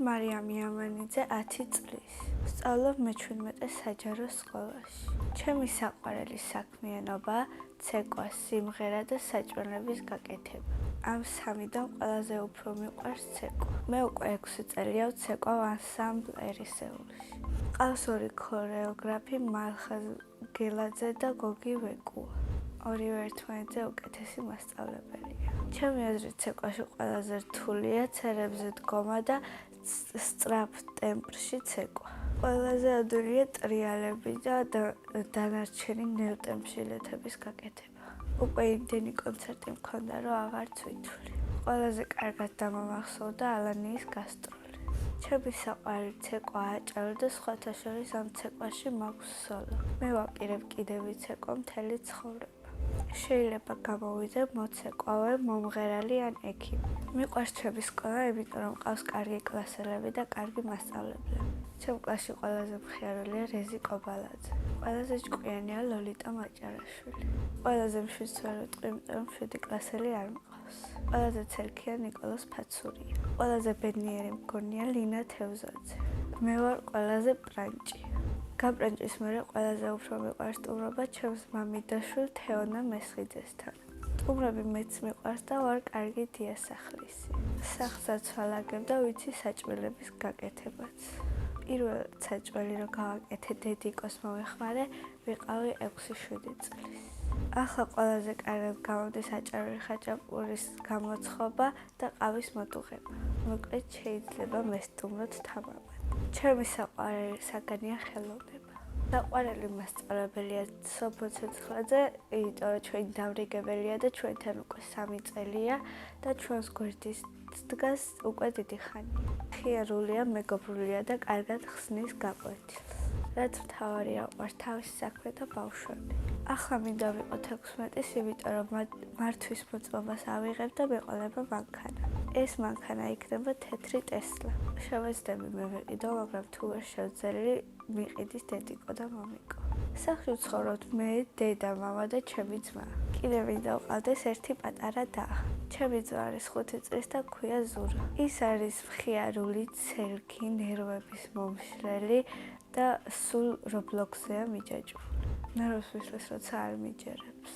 მარიამი ამანიძე 10 წლის. ვსწავლობ მე-17 საჯარო სკოლაში. ჩემი საყვარელი საქმიანობაა ცეკვა, სიმღერა და საჭმელების გაკეთება. ამ სამიდან ყველაზე უფრო მიყვარს ცეკვა. მე უკვე 6 წელია ვცეკვავ ანსამბლ ერისეულში. ყავს 2 ქორეოგრაფი მალხაზ გელაძე და გოგი ვეკუა. ორივე ერთმანეთზე უკეთესი მასწავლებელია. ჩემი აზრით ცეკვაში ყველაზე რთულია ცერებზე დგომა და სწრაფ ტემპში ცეკვა. ყველაზე ადვილია ტრიალები და დანარჩენი ნევტემშილეთების გაკეთება. უკვე იმდენი კონცერტი მქონდა, რომ აღარც ვითვლი. ყველაზე კარგად დამამახსოვრდა ალანიის გასტროლი. ჩემი საყვარელი ცეკვა აჭარო და სხვათა შორის ამ ცეკვაში მაქვს სოლო. მე ვაპირებ კიდევ ვიცეკვო მთელი ცხოვრება. შეიძლება გამოვიდე მოცეკვავე, მომღერალი ან ექიმი. მიყვარს ჩემი სკოლა, იმიტომ რომ ყავს კარგი კლასელები და კარგი მასწავლებლები. ჩემ კლასში ყველაზე მხიარულია რეზი კობალაძე. ყველაზე ჭკვიანია ლოლიტა მაჭარაშვილი. ყველაზე მშვიდს ვერ ვიტყვი, იმიტომ რომ 7 კლასელი არ მყავს. ყველაზე ცერქია ნიკოლოზ ფაცურია. ყველაზე ბედნიერი მგონია લીნა თევზაძე. მე ვარ ყველაზე პრანჭი. გაბრანჭის მერე ყველაზე უფრო მიყვარს სტუმრობა ჩემს მამიდაშვილ თეონა მესხიძესთან. სტუმრები მეც მიყვარს და ვარ კარგი დიასახლისი. სახლსაც ვალაგებ და ვიცი საჭმელების გაკეთებაც. პირველ საჭმელი რო გავაკეთე დედიკოს მომეხმარე, ვიყავი 6-7 წლის. ახლა ყველაზე კარგად გამოდის აჭარული ხაჭაპურის გამოცხობა და ყავის მოტუღება. მოკლედ შეიძლება მესტუმროთ თამამად. ჩემი საყვარელი საგანია ხელოვნება. საყვარელი მასწავლებელია სოფო ცეცხლაძე, იმიტომ რომ ჩვენი დამრიგებელია და ჩვენთან უკვე 3 წელია და ჩვენს გვერდის დგას უკვე დიდი ხანია. ხიარულია, მეგობრულია და კარგად ხსნის გაკვეთილს. რაც მთავარია, უყვარს თავისი საქმე და ბავშვები. ახლა მინდა ვიყოთ 16-ის, იმიტომ რომ მართვის მოწმობას ავიღებ და მეყოლება მანქანა. ეს მანქანა იქნება თეთრი ტესლა. შევეცდები მე ვიყიდო, მაგრამ თუ ვერ შევძელი, მიყიდის დედიკო და მომიკო. სახლში ვცხოვრობთ მე, დედა, მამა და ჩემი ძმა. კიდევ მინდა ვყავდეს ერთი პატარა და. ჩემი ძმა არის 5 წლის და ქვია ზურა. ის არის მხიარული, ცელქი, ნერვების მომშლელი და სულ Roblox-ია მიჯაჭვული. ნერვებს მისლის, როცა არ მიჯერებს.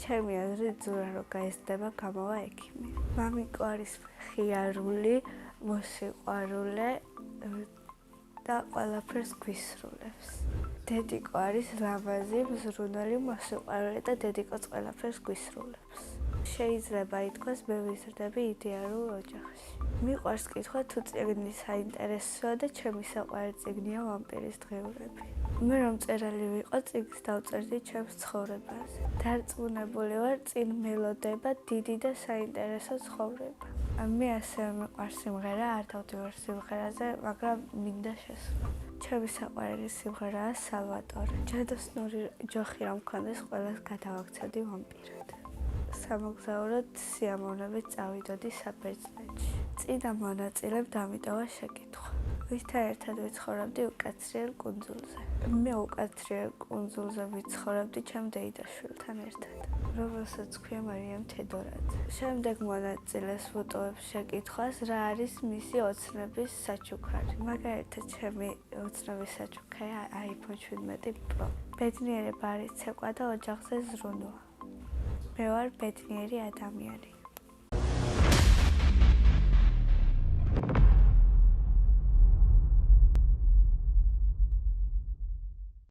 ჩემი აზრით ზურა რო გაიზრდება, გამოვა ექიმი. მამიკო არის მხიარული, მოსიყვარულე და ყველაფერს გვისრულებს. დედიკო არის ლამაზი, მზრუნველი, მოსიყვარული და დედიკოც ყველაფერს გვისრულებს. შეიძლება ითქვას, მე ვიზრდები იდეალურ ოჯახში. მიყვარს კითხვა, თუ წიგნი საინტერესოა და ჩემი საყვარელი წიგნია ვამპირის დღეურები. მე რომ მწერალი ვიყო, წიგნს დავწერდი ჩემს ცხოვრებაზე. დარწმუნებული ვარ, წინ მელოდება დიდი და საინტერესო ცხოვრება. მე ასევე მიყვარს სიმღერა, არ დავდივარ სიმღერაზე, მაგრამ მინდა შესვლა. ჩემი საყვარელი სიმღერაა სალვატორე. ჯადოსნური ჯოხი რომ მქონდეს, ყველას გადავაქცევდი ვამპირად. სამოგზაუროდ სიამოვნებით წავიდოდი საბერძნეთში. წინა მონაწილემ დამიტოვა შეკითხვა. ვისთან ერთად ვიცხოვრობდი უკაცრიელ კუნძულზე. მე უკაცრიელ კუნძულზე ვიცხოვრობდი ჩემ დეიდაშვილთან ერთად, რომელსაც ქვია მარიამ თედორაძე. შემდეგ მონაწილეს ვუტოვებ შეკითხვას, რა არის მისი ოცნების საჩუქარი. მაგალითად, ჩემი ოცნების საჩუქარია iPhone 17 Pro. ბედნიერება არის ცეკვა და ოჯახზე ზრუნვა. მე ვარ ბედნიერი ადამიანი.